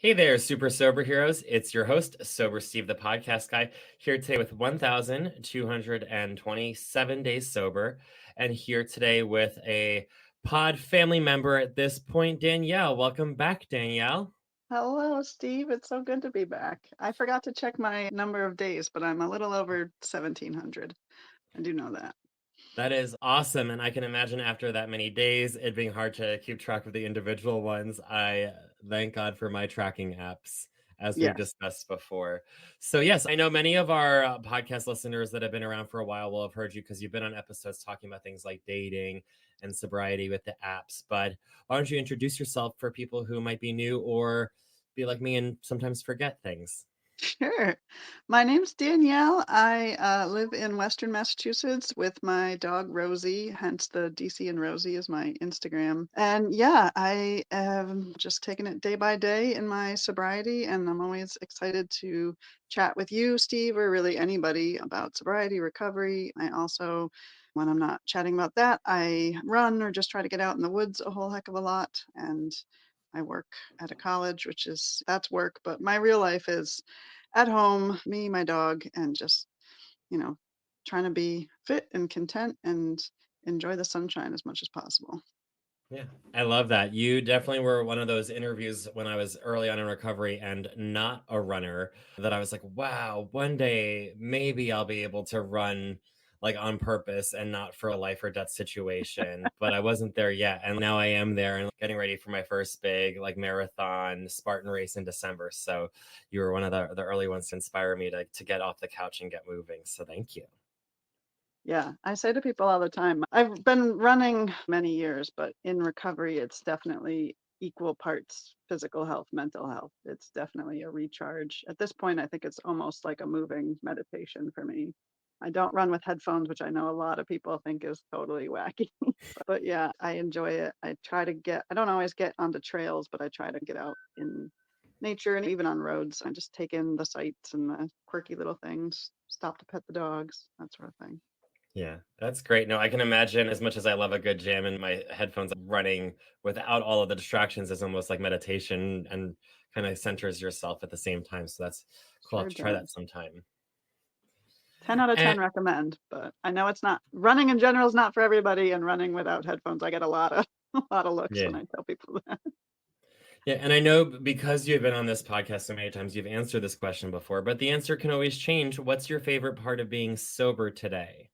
Hey there, super sober heroes. It's your host, Sober Steve, the podcast guy, here today with 1,227 days sober, and here today with a pod family member at this point, Danielle. Welcome back, Danielle. Hello, Steve. It's so good to be back. I forgot to check my number of days, but I'm a little over 1,700. I do know that. That is awesome, and I can imagine after that many days, it being hard to keep track of the individual ones. I thank God for my tracking apps, as we've Yes. discussed before. So, yes, I know many of our podcast listeners that have been around for a while will have heard you because you've been on episodes talking about things like dating and sobriety with the apps. But why don't you introduce yourself for people who might be new or be like me and sometimes forget things? Sure. My name's Danielle. I live in Western Massachusetts with my dog Rosie, hence the DC and Rosie is my Instagram. And yeah, I am just taking it day by day in my sobriety, and I'm always excited to chat with you, Steve, or really anybody about sobriety, recovery. I also, when I'm not chatting about that, I run or just try to get out in the woods a whole heck of a lot. And I work at a college, which is that's work, but my real life is at home, me, my dog, and just, you know, trying to be fit and content and enjoy the sunshine as much as possible. Yeah, I love that. You definitely were one of those interviews when I was early on in recovery and not a runner that I was like, wow, one day maybe I'll be able to run like on purpose and not for a life or death situation. But I wasn't there yet. And now I am there and getting ready for my first big like marathon Spartan race in December. So you were one of the early ones to inspire me to get off the couch and get moving. So thank you. Yeah, I say to people all the time, I've been running many years, but in recovery, it's definitely equal parts physical health, mental health. It's definitely a recharge. At this point, I think it's almost like a moving meditation for me. I don't run with headphones, which I know a lot of people think is totally wacky. But yeah, I enjoy it. I don't always get onto trails, but I try to get out in nature and even on roads. I just take in the sights and the quirky little things, stop to pet the dogs, that sort of thing. Yeah, that's great. No, I can imagine as much as I love a good jam and my headphones running without all of the distractions is almost like meditation and kind of centers yourself at the same time. So that's cool. I'll have Sure to try that does. sometime. 10 out of And 10 recommend, but I know it's not running in general is not for everybody, and running without headphones, I get a lot of a lot of looks yeah. when I tell people that. Yeah. And I know because you've been on this podcast so many times, you've answered this question before, but the answer can always change. What's your favorite part of being sober today?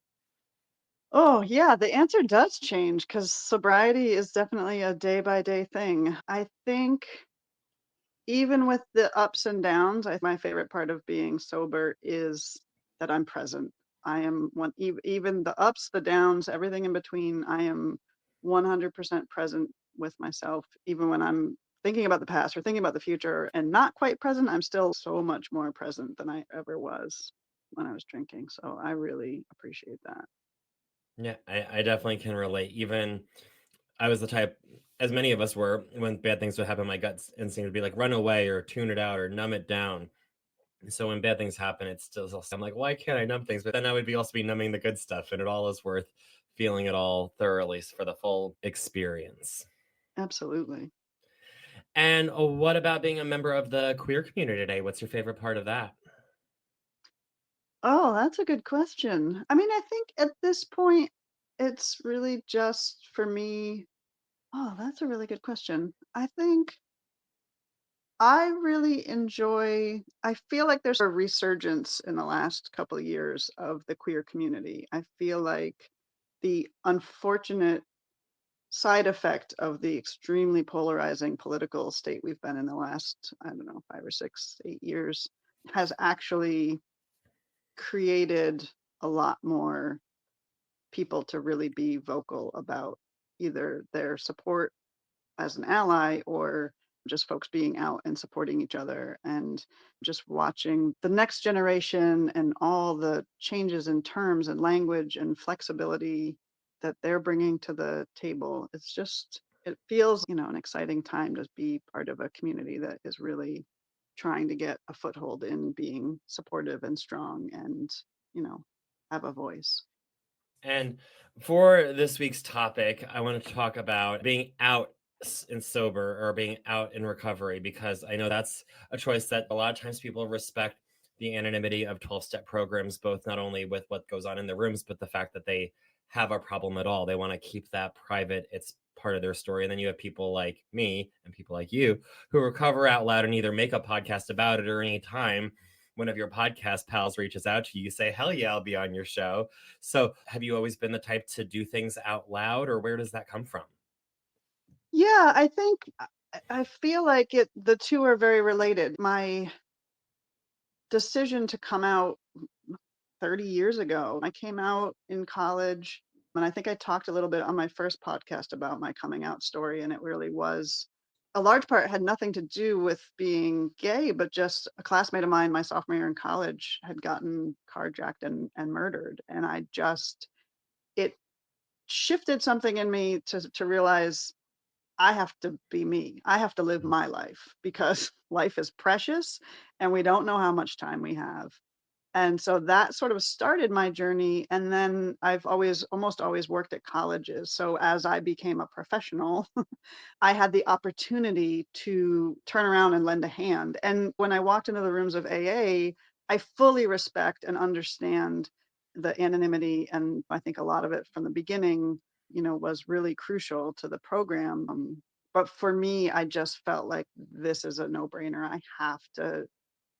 Oh, yeah, the answer does change because sobriety is definitely a day by day thing. I think even with the ups and downs, my favorite part of being sober is that I'm present. I am even the ups, the downs, everything in between. I am 100% present with myself, even when I'm thinking about the past or thinking about the future and not quite present. I'm still so much more present than I ever was when I was drinking. So I really appreciate that. Yeah, I definitely can relate. Even I was the type, as many of us were, when bad things would happen, my gut instinct would be like, run away or tune it out or numb it down. So when bad things happen, it's still I'm like, why can't I numb things? But then I would be also be numbing the good stuff, and it all is worth feeling it all thoroughly for the full experience. Absolutely. And what about being a member of the queer community today? What's your favorite part of that? Oh, that's a good question. I mean, I think at this point, it's really just for me. Oh, that's a really good question. I think I really enjoy I feel like there's a resurgence in the last couple of years of the queer community. I feel like the unfortunate side effect of the extremely polarizing political state we've been in the last, I don't know, 5 or 6, 8 years has actually created a lot more people to really be vocal about either their support as an ally or just folks being out and supporting each other and just watching the next generation and all the changes in terms and language and flexibility that they're bringing to the table. It's just it feels, an exciting time to be part of a community that is really trying to get a foothold in being supportive and strong and, you know, have a voice. And for this week's topic, I want to talk about being out and sober or being out in recovery? Because I know that's a choice that a lot of times people respect the anonymity of 12-step programs, both not only with what goes on in the rooms, but the fact that they have a problem at all. They want to keep that private. It's part of their story. And then you have people like me and people like you who recover out loud and either make a podcast about it, or any time one of your podcast pals reaches out to you, you say, hell yeah, I'll be on your show. So have you always been the type to do things out loud, or where does that come from? Yeah, I think I feel like the two are very related. My decision to come out 30 years ago, I came out in college, and I think I talked a little bit on my first podcast about my coming out story, and it really was a large part had nothing to do with being gay, but just a classmate of mine, my sophomore year in college, had gotten carjacked and murdered, and I just it shifted something in me to realize I have to be me. I have to live my life because life is precious and we don't know how much time we have. And so that sort of started my journey. And then I've always, almost always worked at colleges. So as I became a professional, I had the opportunity to turn around and lend a hand. And when I walked into the rooms of AA, I fully respect and understand the anonymity. And I think a lot of it from the beginning, was really crucial to the program. But for me, I just felt like this is a no brainer. I have to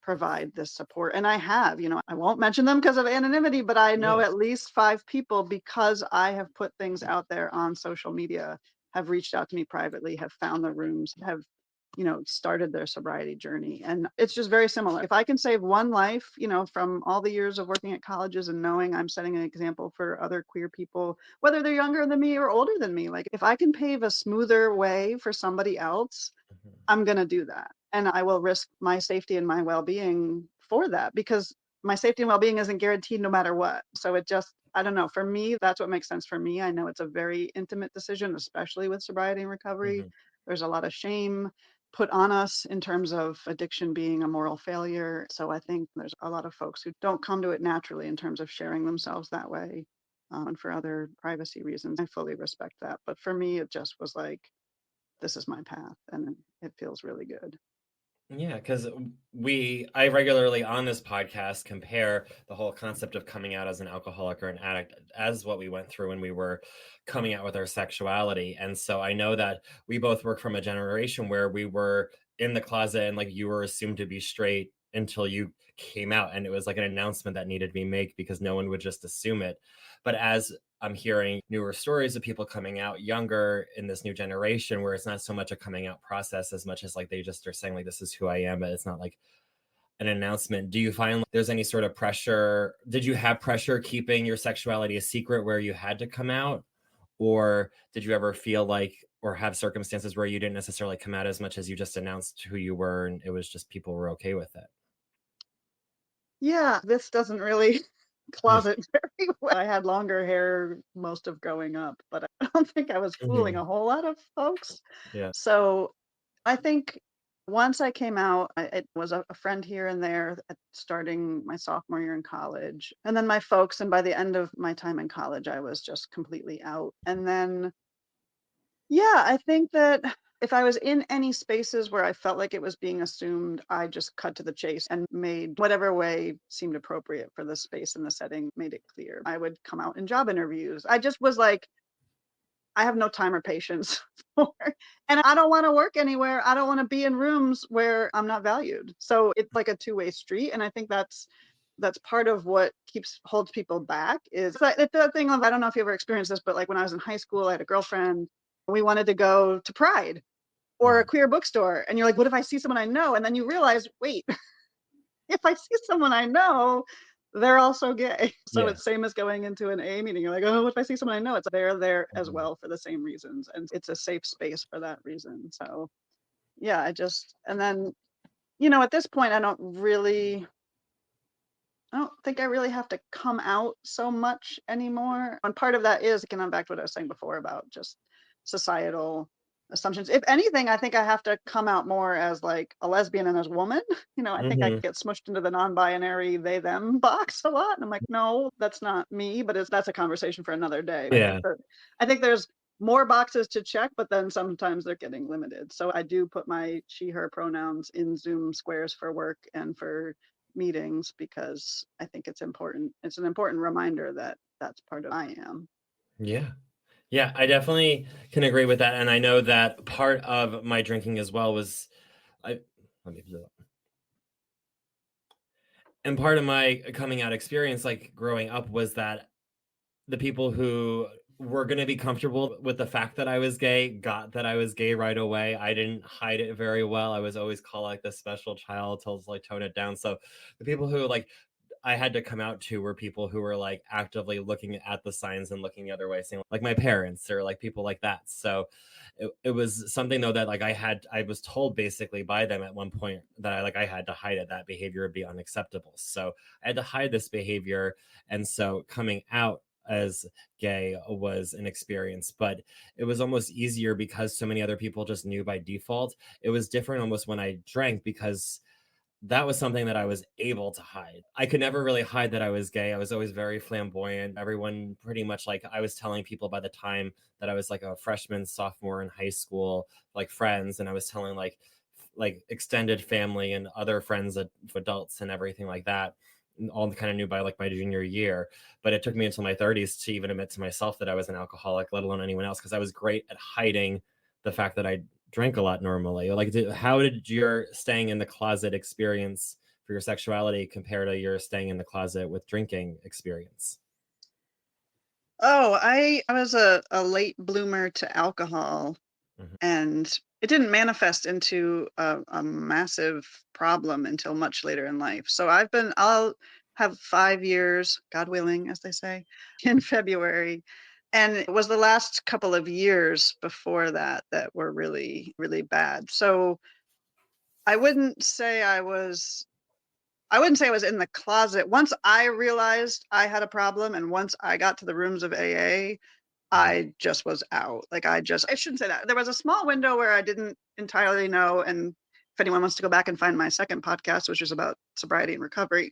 provide this support. And I have, I won't mention them because of anonymity, but I know Yeah. at least 5 people because I have put things out there on social media, have reached out to me privately, have found the rooms, have, started their sobriety journey. And it's just very similar. If I can save one life, from all the years of working at colleges and knowing I'm setting an example for other queer people, whether they're younger than me or older than me, like if I can pave a smoother way for somebody else, Mhm. I'm gonna do that, and I will risk my safety and my well-being for that because my safety and well-being isn't guaranteed no matter what. So it just I don't know, for me, that's what makes sense for me. I know it's a very intimate decision, especially with sobriety and recovery. Mhm. There's a lot of shame put on us in terms of addiction being a moral failure. So I think there's a lot of folks who don't come to it naturally in terms of sharing themselves that way, and for other privacy reasons. I fully respect that. But for me, it just was like, this is my path and it feels really good. Yeah, because I regularly on this podcast compare the whole concept of coming out as an alcoholic or an addict as what we went through when we were coming out with our sexuality. And so I know that we both work from a generation where we were in the closet and like you were assumed to be straight until you came out. And it was like an announcement that needed to be made because no one would just assume it. But as I'm hearing newer stories of people coming out younger in this new generation where it's not so much a coming out process as much as like they just are saying like this is who I am, but it's not like an announcement. Do you find like, there's any sort of pressure? Did you have pressure keeping your sexuality a secret where you had to come out? Or did you ever feel like or have circumstances where you didn't necessarily come out as much as you just announced who you were and it was just people were okay with it? Yeah, this doesn't really Yeah. closet very well. I had longer hair most of growing up, but I don't think I was fooling Mhm. a whole lot of folks. Yeah. So I think once I came out, it was a friend here and there at starting my sophomore year in college. And then my folks, and by the end of my time in college, I was just completely out. And then yeah, I think that if I was in any spaces where I felt like it was being assumed, I just cut to the chase and made whatever way seemed appropriate for the space and the setting, made it clear. I would come out in job interviews. I just was like, I have no time or patience for, and I don't want to work anywhere. I don't want to be in rooms where I'm not valued. So it's like a two-way street. And I think that's part of what keeps holds people back is it's the thing of I don't know if you ever experienced this, but like when I was in high school, I had a girlfriend. We wanted to go to Pride or a Mhm. queer bookstore, and you're like, what if I see someone I know? And then you realize, wait, if I see someone I know, they're also gay. So Yeah. it's same as going into an A meeting. You're like, oh, what if I see someone I know? It's they're there as Mhm. well for the same reasons, and it's a safe space for that reason. So yeah, I just and then at this point, I don't think I really have to come out so much anymore. And part of that is, again, I'm back to what I was saying before about just societal assumptions. If anything, I think I have to come out more as like a lesbian and as a woman. I think I Mhm. get smushed into the non-binary they them box a lot. And I'm like, no, that's not me, but that's a conversation for another day. Yeah. I think there's more boxes to check, but then sometimes they're getting limited. So I do put my she, her pronouns in Zoom squares for work and for meetings because I think it's important. It's an important reminder that that's part of I am. Yeah. Yeah, I definitely can agree with that, and I know that part of my drinking as well was I let me and part of my coming out experience, like, growing up was that the people who were gonna be comfortable with the fact that I was gay got that I was gay right away. I didn't hide it very well. I was always called, like, the special child, told to, like, tone it down, so the people who, like, I had to come out to were people who were, like, actively looking at the signs and looking the other way, saying, like, my parents or, like, people like that, so it was something, though, that, like, I was told basically by them at one point that I had to hide it, that behavior would be unacceptable, so I had to hide this behavior, and so coming out as gay was an experience, but it was almost easier because so many other people just knew by default. It was different almost when I drank because that was something that I was able to hide. I could never really hide that I was gay. I was always very flamboyant. Everyone pretty much like I was telling people by the time that I was like a freshman, sophomore in high school, like friends, and I was telling like extended family and other friends of adults and everything like that. All kind of knew by like my junior year, but it took me until my 30s to even admit to myself that I was an alcoholic, let alone anyone else, because I was great at hiding the fact that I drank a lot normally. Like, how did your staying in the closet experience for your sexuality compare to your staying in the closet with drinking experience? Oh, I was a late bloomer to alcohol, Mhm. and it didn't manifest into a massive problem until much later in life. So I'll have 5 years, God willing, as they say, in February. And it was the last couple of years before that that were really, really bad. So I wouldn't say I wouldn't say I was in the closet. Once I realized I had a problem and once I got to the rooms of AA, Mhm. I just was out. Like I shouldn't say that. There was a small window where I didn't entirely know. And if anyone wants to go back and find my second podcast, which is about sobriety and recovery,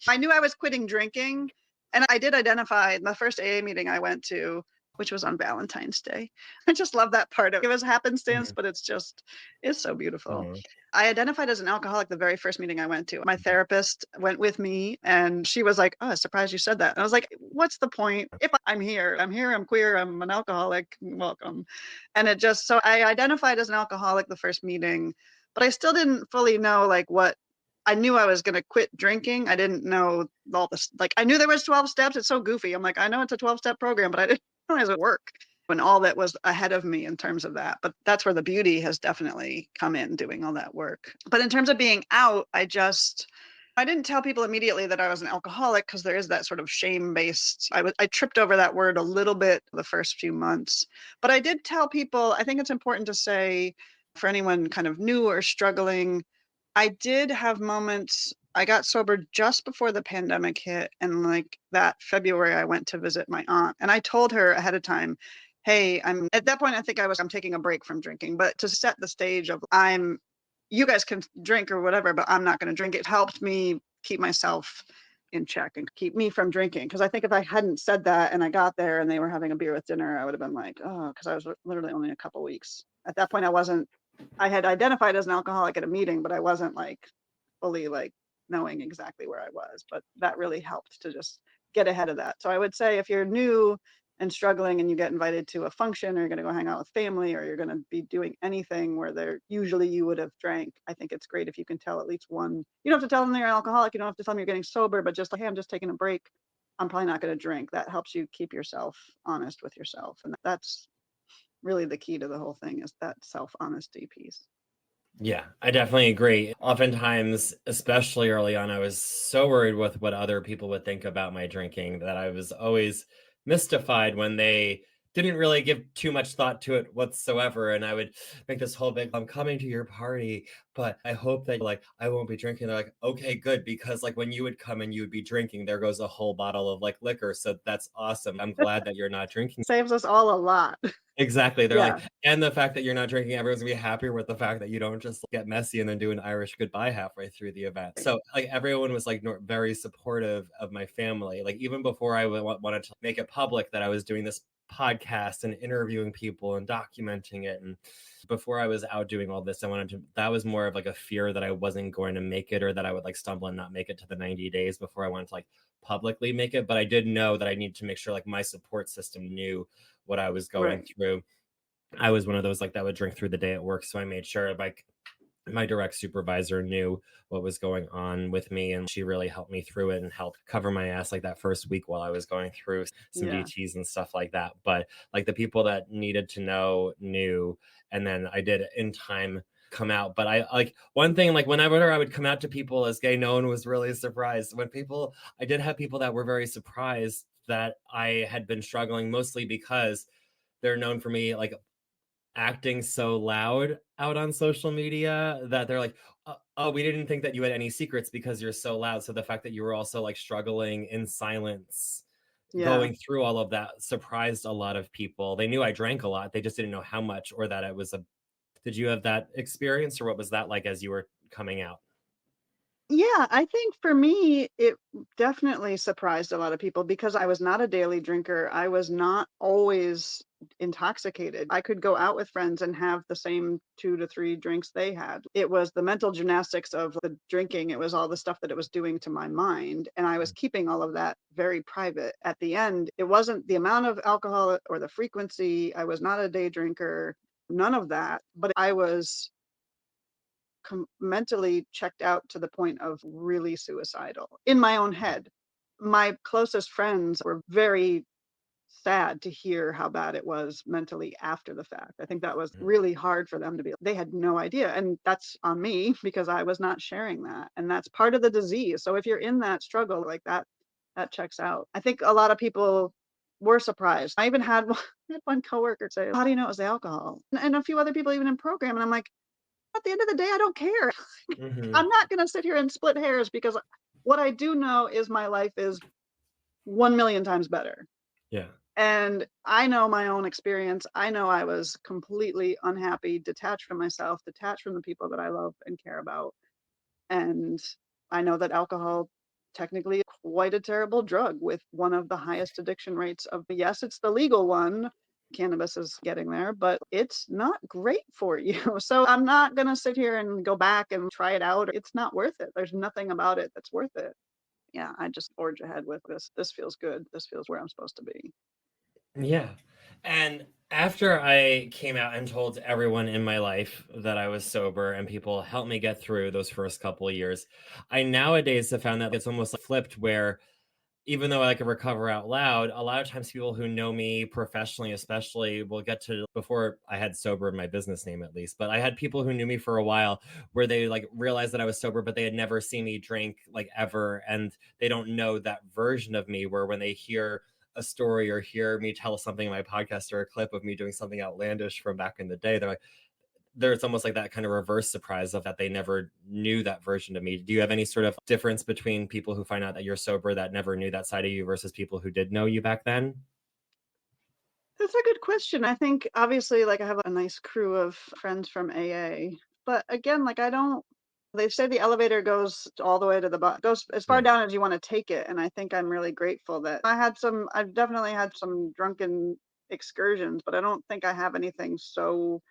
I knew I was quitting drinking. And I did identify in the first AA meeting I went to, which was on Valentine's Day. I just love that part of it. It was happenstance, Mhm. but it's so beautiful. Mhm. I identified as an alcoholic the very first meeting I went to. My therapist went with me and she was like, "Oh, surprised you said that." And I was like, "What's the point? If I'm here, I'm queer, I'm an alcoholic, welcome." And it just, so I identified as an alcoholic the first meeting, but I still didn't fully know like what I knew I was going to quit drinking. I didn't know all this. Like I knew there was 12 steps. It's so goofy. I'm like, I know it's a 12-step program, but I didn't realize it would work and all that was ahead of me in terms of that. But that's where the beauty has definitely come in doing all that work. But in terms of being out, I didn't tell people immediately that I was an alcoholic because there is that sort of shame based. I tripped over that word a little bit the first few months, but I did tell people. I think it's important to say for anyone kind of new or struggling, I did have moments. I got sober just before the pandemic hit, and like that February, I went to visit my aunt, and I told her ahead of time, "Hey, I'm at that point. I think I'm taking a break from drinking, but to set the stage of you guys can drink or whatever, but I'm not going to drink." It helped me keep myself in check and keep me from drinking. Because I think if I hadn't said that and I got there and they were having a beer with dinner, I would have been like, oh, because I was literally only a couple weeks. At that point, I had identified as an alcoholic at a meeting, but I wasn't like fully like knowing exactly where I was. But that really helped to just get ahead of that. So I would say if you're new and struggling and you get invited to a function or you're going to go hang out with family or you're going to be doing anything where there usually you would have drank, I think it's great if you can tell at least one. You don't have to tell them you're an alcoholic. You don't have to tell them you're getting sober, but just like, hey, I'm just taking a break. I'm probably not going to drink. That helps you keep yourself honest with yourself. And that's really the key to the whole thing is that self-honesty piece. Yeah, I definitely agree. Oftentimes, especially early on, I was so worried with what other people would think about my drinking that I was always mystified when they didn't really give too much thought to it whatsoever. And I would make this whole big, I'm coming to your party, but I hope that like I won't be drinking. They're like, okay, good, because like when you would come and you would be drinking, there goes a whole bottle of like liquor. So that's awesome. I'm glad that you're not drinking. Saves us all a lot. Exactly, they're Yeah. like and the fact that you're not drinking, everyone's gonna be happier with the fact that you don't just get messy and then do an Irish goodbye halfway through the event. So, like, everyone was, like, very supportive of my family, like, even before I wanted to make it public that I was doing this podcasts and interviewing people and documenting it. And before I was out doing all this, I wanted to, that was more of like a fear that I wasn't going to make it, or that I would like stumble and not make it to the 90 days before I wanted to like publicly make it. But I did know that I needed to make sure like my support system knew what I was going Right. through. I was one of those like that would drink through the day at work. So I made sure like my direct supervisor knew what was going on with me, and she really helped me through it and helped cover my ass like that first week while I was going through some Yeah. DTs and stuff like that. But like the people that needed to know knew, and then I did in time come out. But I like one thing, like whenever I would come out to people as gay, no one was really surprised. When people, I did have people that were very surprised that I had been struggling, mostly because they're known for me like acting so loud out on social media that they're like, oh, we didn't think that you had any secrets because you're so loud. So the fact that you were also like struggling in silence, Yeah. going through all of that surprised a lot of people. They knew I drank a lot. They just didn't know how much, or that it was a, did you have that experience, or what was that like as you were coming out? Yeah, I think for me, it definitely surprised a lot of people because I was not a daily drinker. I was not always intoxicated. I could go out with friends and have the same 2 to 3 drinks they had. It was the mental gymnastics of the drinking. It was all the stuff that it was doing to my mind. And I was keeping all of that very private. At the end, it wasn't the amount of alcohol or the frequency. I was not a day drinker, none of that. But I was mentally checked out to the point of really suicidal in my own head. My closest friends were very sad to hear how bad it was mentally after the fact. I think that was Mhm. really hard for them to be. They had no idea. And that's on me because I was not sharing that. And that's part of the disease. So if you're in that struggle like that, that checks out. I think a lot of people were surprised. I even had I had one coworker say, "How do you know it was the alcohol?" And a few other people even in program. And I'm like, at the end of the day, I don't care. Mhm. I'm not gonna sit here and split hairs because what I do know is my life is 1,000,000 times better. Yeah. And I know my own experience. I know I was completely unhappy, detached from myself, detached from the people that I love and care about. And I know that alcohol technically quite a terrible drug with one of the highest addiction rates of, yes, it's the legal one. Cannabis is getting there, but it's not great for you. So I'm not going to sit here and go back and try it out. It's not worth it. There's nothing about it that's worth it. Yeah, I just forge ahead with this. This feels good. This feels where I'm supposed to be. Yeah. And after I came out and told everyone in my life that I was sober and people helped me get through those first couple of years, I nowadays have found that it's almost like flipped, where even though I can recover out loud, a lot of times people who know me professionally, especially, will get to, before I had sober in my business name at least, but I had people who knew me for a while where they like realized that I was sober, but they had never seen me drink like ever. And they don't know that version of me, where when they hear a story or hear me tell something in my podcast or a clip of me doing something outlandish from back in the day, they're like, there's almost like that kind of reverse surprise of that they never knew that version of me. Do you have any sort of difference between people who find out that you're sober that never knew that side of you versus people who did know you back then? That's a good question. I think obviously, like, I have a nice crew of friends from AA, but again, like, I don't. They say the elevator goes all the way to the bottom, goes as far Yeah. down as you want to take it, and I think I'm really grateful that I had some. I've definitely had some drunken excursions, but I don't think I have anything so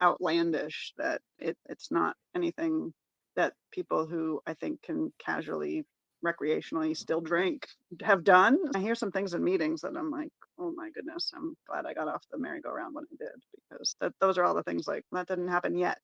outlandish that it's not anything that people who I think can casually, recreationally still drink have done. I hear some things in meetings that I'm like, oh my goodness, I'm glad I got off the merry-go-round when I did because those are all the things like that didn't happen yet.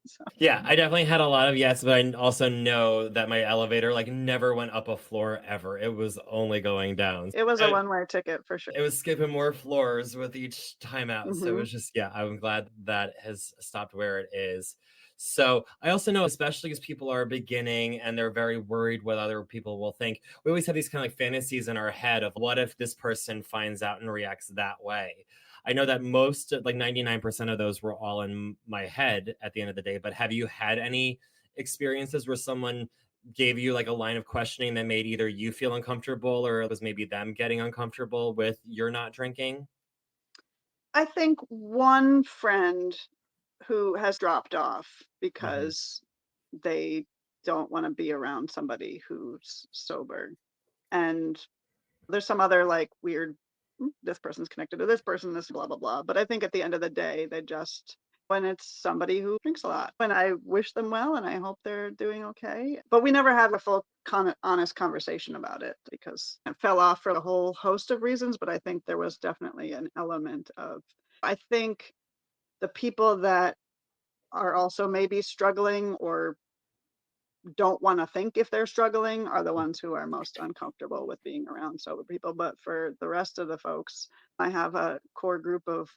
So Yeah, I definitely had a lot of yes, but I also know that my elevator like never went up a floor ever. It was only going down. it was a I, one-way ticket for sure. it was skipping more floors with each time out. So it Hmm. was just, yeah, I'm glad that has stopped where it is. So I also know, especially as people are beginning and they're very worried what other people will think, we always have these kind of like fantasies in our head of what if this person finds out and reacts that way. I know that most, like 99% of those were all in my head at the end of the day, but have you had any experiences where someone gave you like a line of questioning that made either you feel uncomfortable or it was maybe them getting uncomfortable with your not drinking? I think one friend who has dropped off Mhm. because they don't want to be around somebody who's sober. And there's some other like weird this person's connected to this person, this blah, blah, blah. But I think at the end of the day, they just, when it's somebody who drinks a lot, and I wish them well and I hope they're doing okay. But we never had a full, honest conversation about it because it fell off for a whole host of reasons. But I think there was definitely an element of, I think the people that are also maybe struggling or don't want to think if they're struggling are the ones who are most uncomfortable with being around sober people. But for the rest of the folks, I have a core group of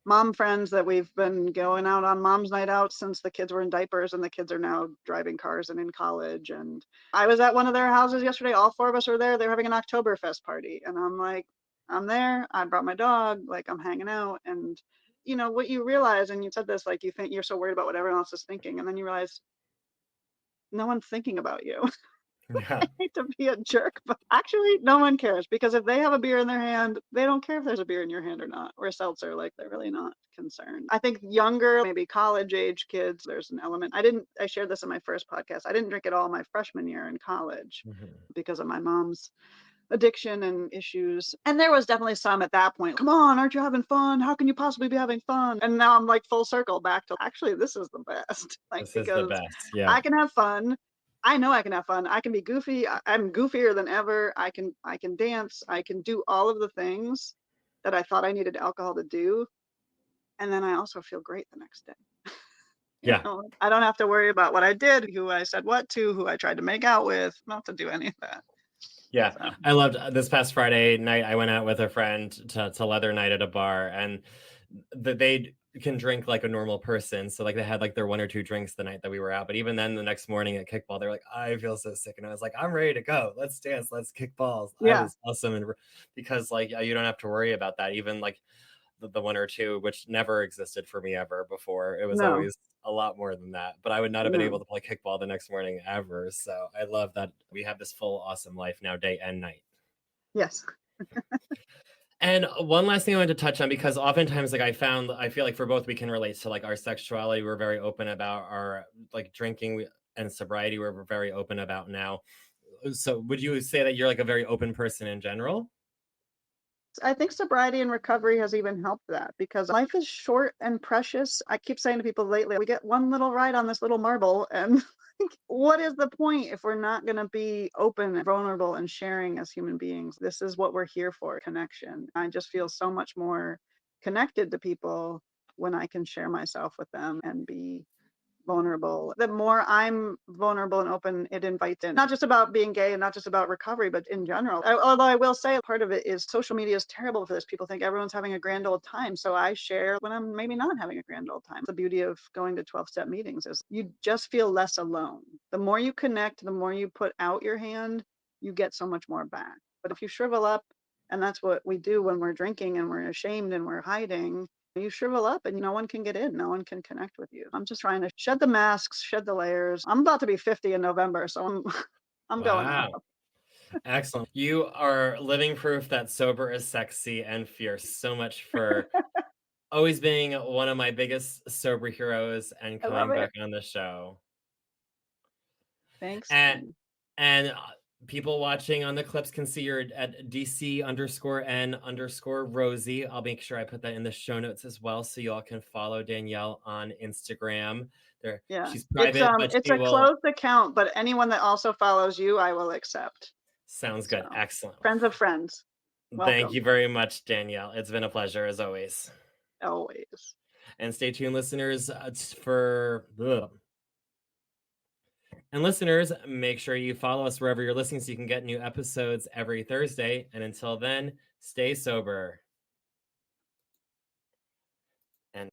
mom friends that we've been going out on mom's night out since the kids were in diapers, and the kids are now driving cars and in college. And I was at one of their houses yesterday. All four of us were there. They're having an Oktoberfest party. And I'm like, I'm there. I brought my dog. Like, I'm hanging out. And you know what you realize, and you said this, like, you think you're so worried about what everyone else is thinking, and then you realize no one's thinking about you. Yeah. I hate to be a jerk, but actually, no one cares, because if they have a beer in their hand, they don't care if there's a beer in your hand or not, or a seltzer. Like, they're really not concerned. I think younger, maybe college age kids, there's an element. I shared this in my first podcast. I didn't drink at all my freshman year in college Mhm. because of my mom's addiction and issues. And there was definitely some at that point. Come on, aren't you having fun? How can you possibly be having fun? And now I'm like full circle back to actually, this is the best. Like, This is the because best. Yeah. I can have fun. I know I can have fun. I can be goofy. I'm goofier than ever. I can dance. I can do all of the things that I thought I needed alcohol to do. And then I also feel great the next day. Yeah. I don't have to worry about what I did, who I said what to, who I tried to make out with, not to do any of that. Yeah, So I loved this past Friday night. I went out with a friend to leather night at a bar, and they can drink like a normal person. So like they had like their one or two drinks the night that we were out. But even then, the next morning at kickball, they're like, "I feel so sick," and I was like, "I'm ready to go. Let's dance. Let's kick balls." I yeah, was awesome, and because like you don't have to worry about that. Even like the one or two, which never existed for me ever before. It was no, always a lot more than that. But I would not have been able no, to play kickball the next morning ever. So I love that we have this full awesome life now, day and night. yes. And one last thing I wanted to touch on, because oftentimes, like I feel like for both we can relate to like our sexuality. We're very open about our like drinking and sobriety. We're very open about now. So would you say that you're like a very open person in general? I think sobriety and recovery has even helped that, because life is short and precious. I keep saying to people lately, we get one little ride on this little marble, and what is the point if we're not going to be open and vulnerable and sharing as human beings? This is what we're here for, connection. I just feel so much more connected to people when I can share myself with them and be vulnerable. The more I'm vulnerable and open, it invites in. Not just about being gay and not just about recovery, but in general. Although I will say part of it is social media is terrible for this. People think everyone's having a grand old time. So I share when I'm maybe not having a grand old time. The beauty of going to 12-step meetings is you just feel less alone. The more you connect, the more you put out your hand, you get so much more back. But if you shrivel up, and that's what we do when we're drinking and we're ashamed and we're hiding, you shrivel up and no one can get in, no one can connect with you. I'm just trying to shed the masks, shed the layers. I'm about to be 50 in November, so I'm I'm going all Wow. out. Excellent. You are living proof that sober is sexy and fierce. So much for always being one of my biggest sober heroes and I love coming it. back on the show. Thanks. And and people watching on the clips can see you're at DC_N_Rosie. I'll make sure I put that in the show notes as well, so y'all can follow Danielle on Instagram. There, Yeah. she's private, but It's she a will. closed account, but anyone that also follows you, I will accept. Sounds So good. Excellent. friends of friends. Thank Welcome. you very much, Danielle. It's been a pleasure as always. Always. And stay tuned, listeners, for and listeners, make sure you follow us wherever you're listening so you can get new episodes every Thursday. And until then, stay sober.